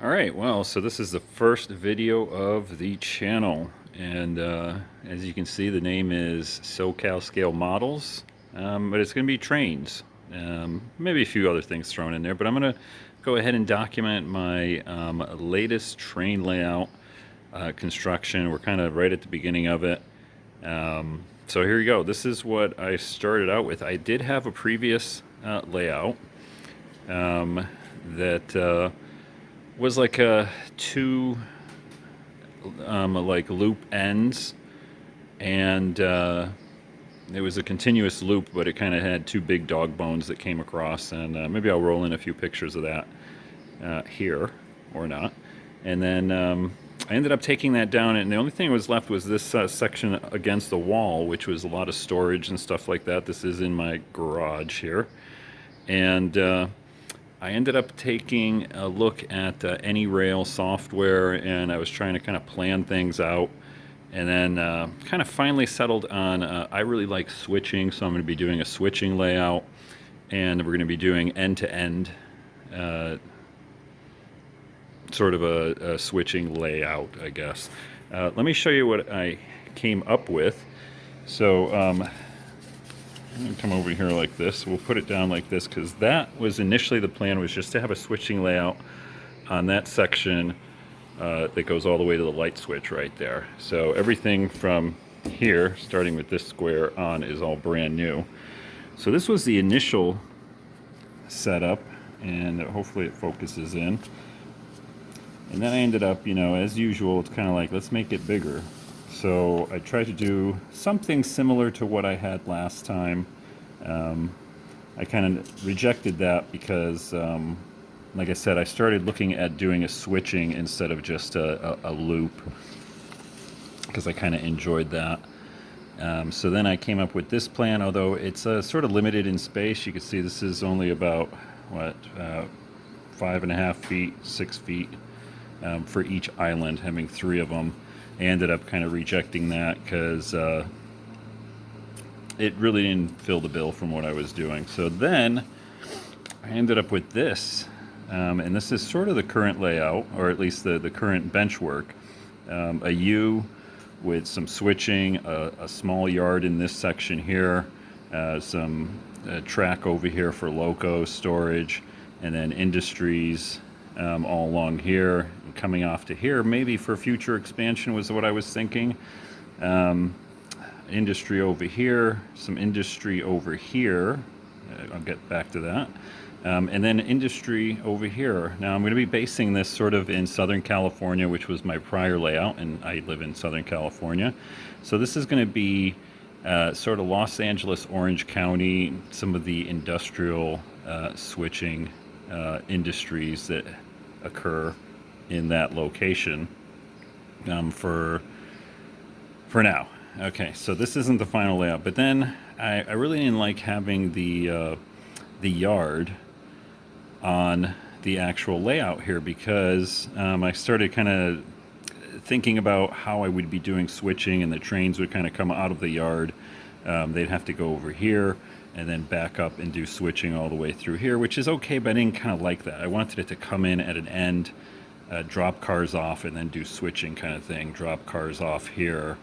Alright, well, so this is the first video of the channel, and as you can see, the name is SoCal Scale Models, but it's going to be trains. Maybe a few other things thrown in there, but I'm going to go ahead and document my latest train layout construction. We're kind of right at the beginning of it. So here you go. This is what I started out with. I did have a previous layout that was like a two like loop ends, and it was a continuous loop, but it kind of had two big dog bones that came across, and maybe I'll roll in a few pictures of that here or not. And then I ended up taking that down, and the only thing that was left was this section against the wall, which was a lot of storage and stuff like that. This is in my garage here, and I ended up taking a look at AnyRail software, and I was trying to kind of plan things out, and then kind of finally settled on I really like switching, so I'm going to be doing a switching layout, and we're going to be doing end-to-end sort of a switching layout, I guess. Let me show you what I came up with. So I'm going to come over here like this. We'll put it down like this, because that was initially the plan, was just to have a switching layout on that section that goes all the way to the light switch right there. So everything from here, starting with this square on, is all brand new. So this was the initial setup, and hopefully it focuses in. And then I ended up, as usual, it's kind of like, let's make it bigger. So I tried to do something similar to what I had last time. I kind of rejected that because, like I said, I started looking at doing a switching instead of just a loop, because I kind of enjoyed that. So then I came up with this plan, although it's sort of limited in space. You can see this is only about, 5.5 feet, 6 feet for each island, having 3 of them. I ended up kind of rejecting that because it really didn't fill the bill from what I was doing. So then I ended up with this, and this is sort of the current layout, or at least the current bench work. A U with some switching, a small yard in this section here, some track over here for loco storage, and then industries all along here, and coming off to here, maybe for future expansion was what I was thinking. Industry over here, some industry over here, I'll get back to that, and then industry over here. Now I'm going to be basing this sort of in Southern California, which was my prior layout, and I live in Southern California. So this is going to be sort of Los Angeles, Orange County, some of the industrial switching industries that occur in that location for now. Okay, so this isn't the final layout, but then I really didn't like having the yard on the actual layout here, because I started kind of thinking about how I would be doing switching, and the trains would kind of come out of the yard. They'd have to go over here and then back up and do switching all the way through here, which is okay, but I didn't kind of like that. I wanted it to come in at an end, drop cars off, and then do switching kind of thing. Drop cars off here,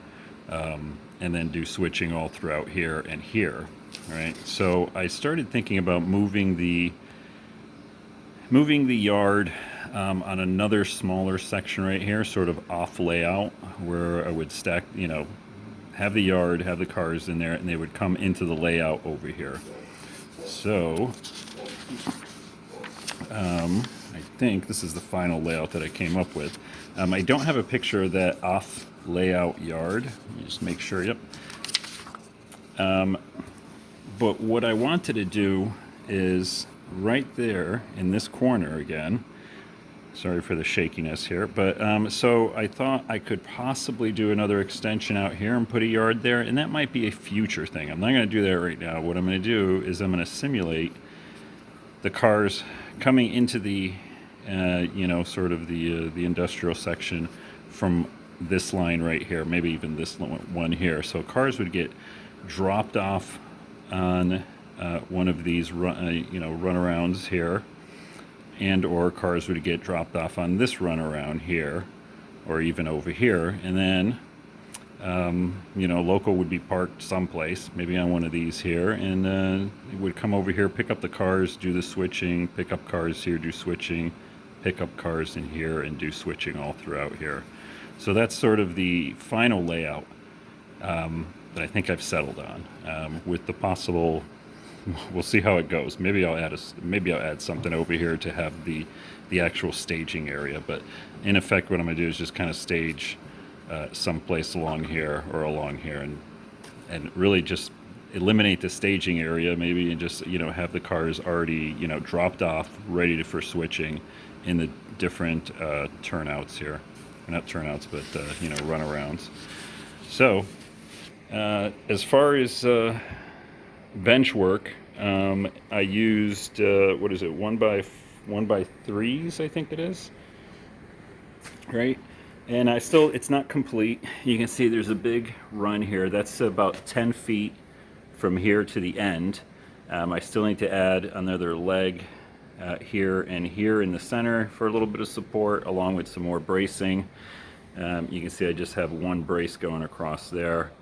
and then do switching all throughout here and here. All right. So I started thinking about moving the yard on another smaller section right here, sort of off layout, where I would stack, have the yard, have the cars in there, and they would come into the layout over here. So I think this is the final layout that I came up with. I don't have a picture of that off layout yard. Let me just make sure. Yep. But what I wanted to do is right there in this corner again. Sorry for the shakiness here, but so I thought I could possibly do another extension out here and put a yard there, and that might be a future thing. I'm not going to do that right now. What I'm going to do is I'm going to simulate the cars coming into the, sort of the industrial section from this line right here, maybe even this one here. So cars would get dropped off on one of these runarounds here, and or cars would get dropped off on this runaround here, or even over here, and then you know, local would be parked someplace, maybe on one of these here, and it would come over here, pick up the cars, do the switching, pick up cars here, do switching, pick up cars in here, and do switching all throughout here. So that's sort of the final layout that I think I've settled on, with the possible. We'll see how it goes. Maybe I'll add something over here to have the actual staging area. But in effect, what I'm going to do is just kind of stage someplace along here or along here, and really just eliminate the staging area, maybe, and just, you know, have the cars already, you know, dropped off, ready for switching in the different turnouts here. Not turnouts, but you know, runarounds. So as far as bench work, I used what is it, 1x3s, I think it is, right? And it's not complete. You can see there's a big run here. That's about 10 feet from here to the end. I still need to add another leg here and here in the center for a little bit of support, along with some more bracing. You can see I just have one brace going across there,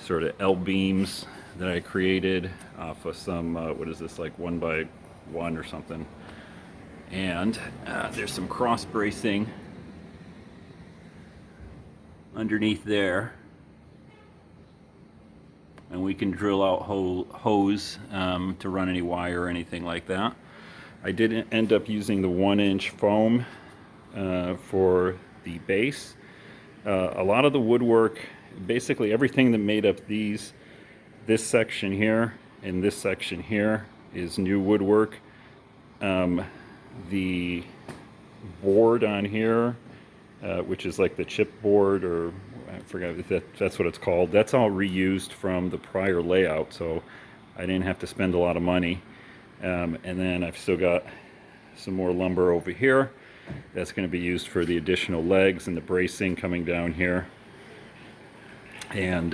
sort of L-beams that I created off of some, what is this, like 1x1 or something. And there's some cross bracing underneath there. And we can drill out hose to run any wire or anything like that. I did end up using the 1-inch foam for the base. A lot of the woodwork, basically everything that made up this section here and this section here, is new woodwork. The board on here, which is like the chipboard, or I forgot if that's what it's called, that's all reused from the prior layout, so I didn't have to spend a lot of money. And then I've still got some more lumber over here that's going to be used for the additional legs and the bracing coming down here. And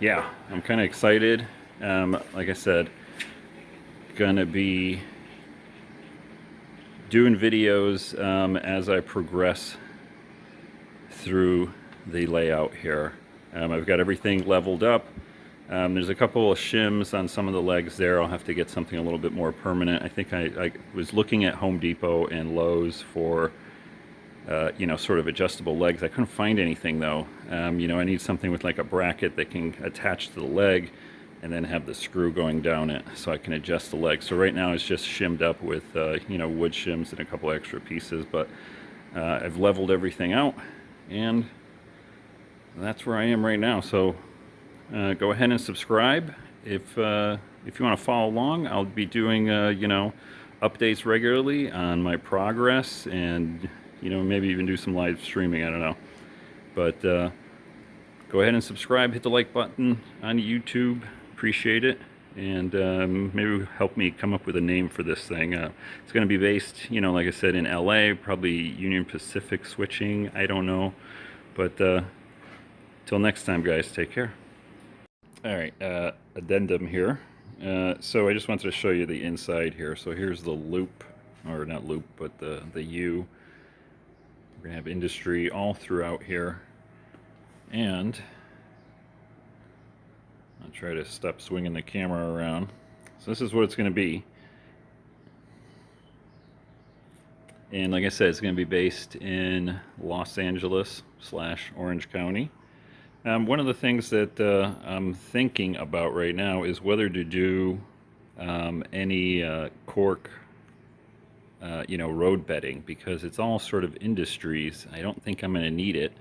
yeah, I'm kind of excited. Like I said, gonna be doing videos as I progress through the layout here. I've got everything leveled up. There's a couple of shims on some of the legs there. I'll have to get something a little bit more permanent. I think I was looking at Home Depot and Lowe's for you know, sort of adjustable legs. I couldn't find anything though. You know, I need something with like a bracket that can attach to the leg and then have the screw going down it so I can adjust the leg. So right now it's just shimmed up with you know, wood shims and a couple extra pieces, but I've leveled everything out, and that's where I am right now. So go ahead and subscribe if you want to follow along. I'll be doing you know, updates regularly on my progress, and you know, maybe even do some live streaming, I don't know. But go ahead and subscribe, hit the like button on YouTube, appreciate it, and maybe help me come up with a name for this thing. It's going to be based, you know, like I said, in LA, probably Union Pacific switching, I don't know. But till next time, guys, take care. All right, addendum here. So I just wanted to show you the inside here. So here's the loop, or not loop, but the U. We're going to have industry all throughout here. And I'll try to stop swinging the camera around. So this is what it's going to be. And like I said, it's going to be based in Los Angeles / Orange County. One of the things that I'm thinking about right now is whether to do any cork you know, road bedding, because it's all sort of industries. I don't think I'm going to need it,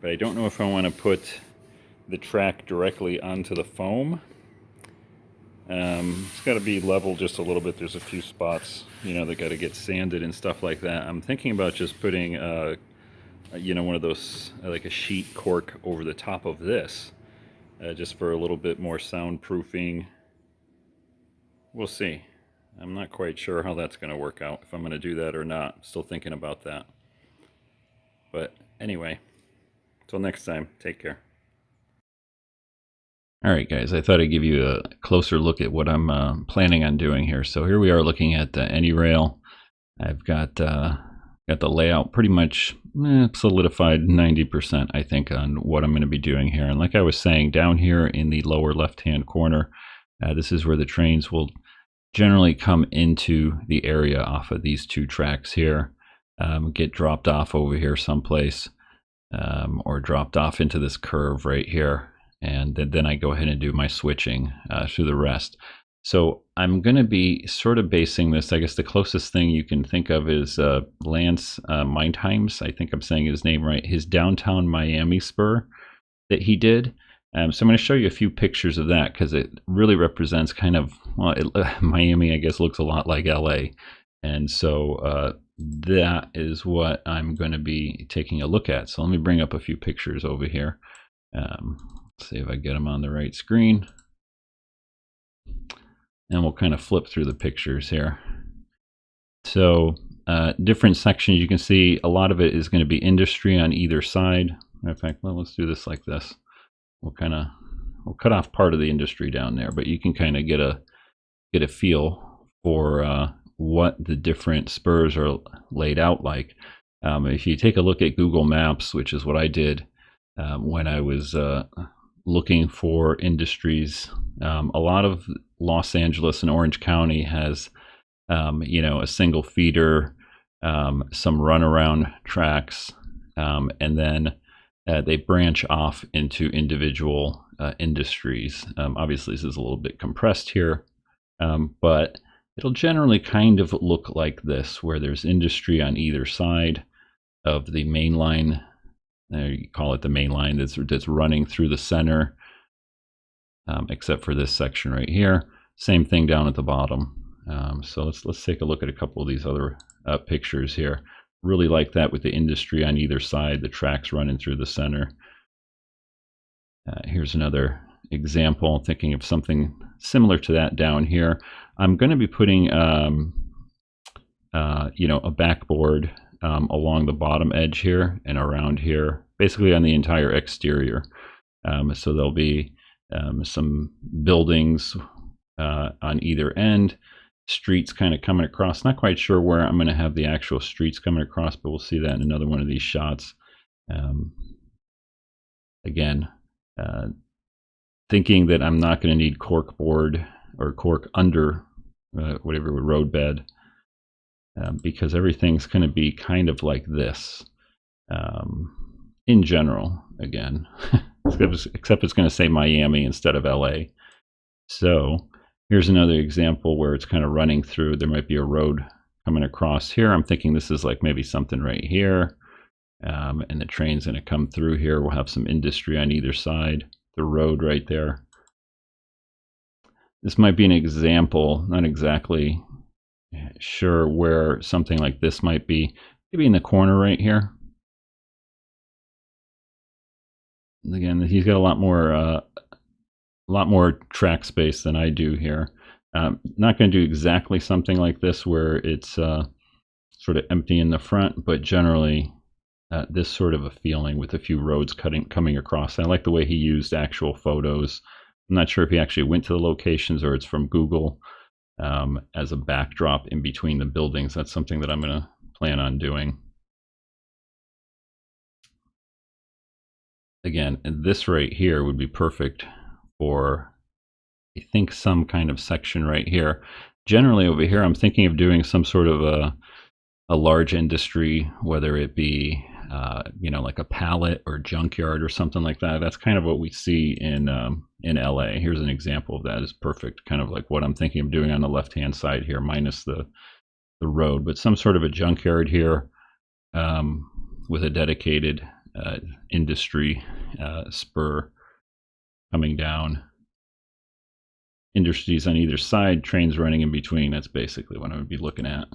but I don't know if I want to put the track directly onto the foam. It's got to be level just a little bit. There's a few spots, you know, that got to get sanded and stuff like that. I'm thinking about just putting you know, one of those like a sheet cork over the top of this, just for a little bit more soundproofing. We'll see. I'm not quite sure how that's going to work out, if I'm going to do that or not. Still thinking about that. But anyway, till next time, take care. Alright guys, I thought I'd give you a closer look at what I'm planning on doing here. So here we are looking at the AnyRail. I've got the layout pretty much solidified 90%, I think, on what I'm going to be doing here. And like I was saying, down here in the lower left-hand corner, this is where the trains will generally come into the area off of these two tracks here, get dropped off over here someplace, or dropped off into this curve right here. And then I go ahead and do my switching through the rest. So I'm going to be sort of basing this, I guess the closest thing you can think of is Lance Mindheims, I think I'm saying his name right, his downtown Miami spur that he did. So I'm going to show you a few pictures of that because it really represents kind of, well, Miami, I guess, looks a lot like LA. And so that is what I'm going to be taking a look at. So let me bring up a few pictures over here. Let's see if I get them on the right screen. And we'll kind of flip through the pictures here. So different sections, you can see a lot of it is going to be industry on either side. In fact, well, let's do this like this. We'll cut off part of the industry down there, but you can kind of get a feel for what the different spurs are laid out like. If you take a look at Google Maps, which is what I did when I was looking for industries, a lot of Los Angeles and Orange County has a single feeder, some runaround tracks, and then they branch off into individual industries. Obviously, this is a little bit compressed here, but it'll generally kind of look like this, where there's industry on either side of the main line. You call it the main line that's running through the center, except for this section right here. Same thing down at the bottom. So let's take a look at a couple of these other pictures here. Really like that with the industry on either side, the tracks running through the center. Here's another example, thinking of something similar to that down here. I'm going to be putting a backboard along the bottom edge here and around here, basically on the entire exterior. So there'll be some buildings on either end, streets kind of coming across. Not quite sure where I'm going to have the actual streets coming across, but we'll see that in another one of these shots. Again, thinking that I'm not going to need cork board or cork under whatever road bed, because everything's going to be kind of like this in general, again, except it's going to say Miami instead of LA. So here's another example where it's kind of running through. There might be a road coming across here. I'm thinking this is like maybe something right here. And the train's going to come through here. We'll have some industry on either side. The road right there. This might be an example, not exactly sure where something like this might be. Maybe in the corner right here. And again, he's got a lot more track space than I do here. Not going to do exactly something like this where it's sort of empty in the front, but generally this sort of a feeling with a few roads coming across. I like the way he used actual photos. I'm not sure if he actually went to the locations or it's from Google as a backdrop in between the buildings. That's something that I'm going to plan on doing. Again, this right here would be perfect for, I think, some kind of section right here. Generally over here, I'm thinking of doing some sort of a large industry, whether it be like a pallet or junkyard or something like that. That's kind of what we see in LA. Here's an example of that. Is perfect, kind of like what I'm thinking of doing on the left-hand side here, minus the road, but some sort of a junkyard here with a dedicated industry spur coming down. Industries on either side, trains running in between. That's basically what I would be looking at.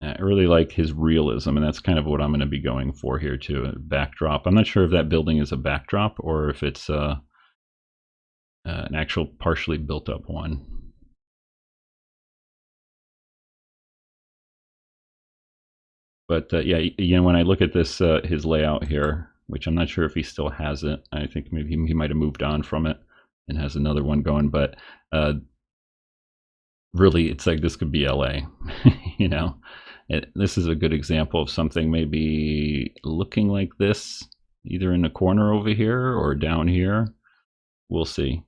I really like his realism, and that's kind of what I'm going to be going for here too. A backdrop. I'm not sure if that building is a backdrop or if it's an actual partially built up one. But yeah, when I look at this, his layout here, which I'm not sure if he still has it. I think maybe he might have moved on from it and has another one going. But really, it's like this could be LA. You know, this is a good example of something maybe looking like this, either in the corner over here or down here. We'll see.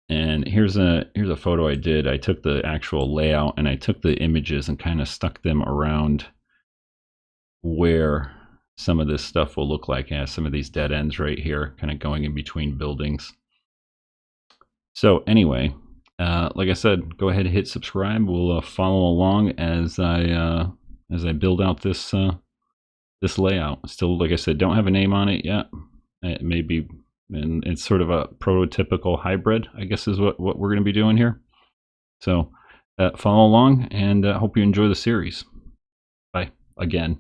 And here's a photo I did. I took the actual layout and I took the images and kind of stuck them around where some of this stuff will look like. Yeah, some of these dead ends right here, kind of going in between buildings. So anyway, like I said, go ahead and hit subscribe. We'll follow along as I build out this this layout. Still, like I said, don't have a name on it yet. It may be, and it's sort of a prototypical hybrid, I guess, is what we're going to be doing here. So follow along, and hope you enjoy the series. Bye again.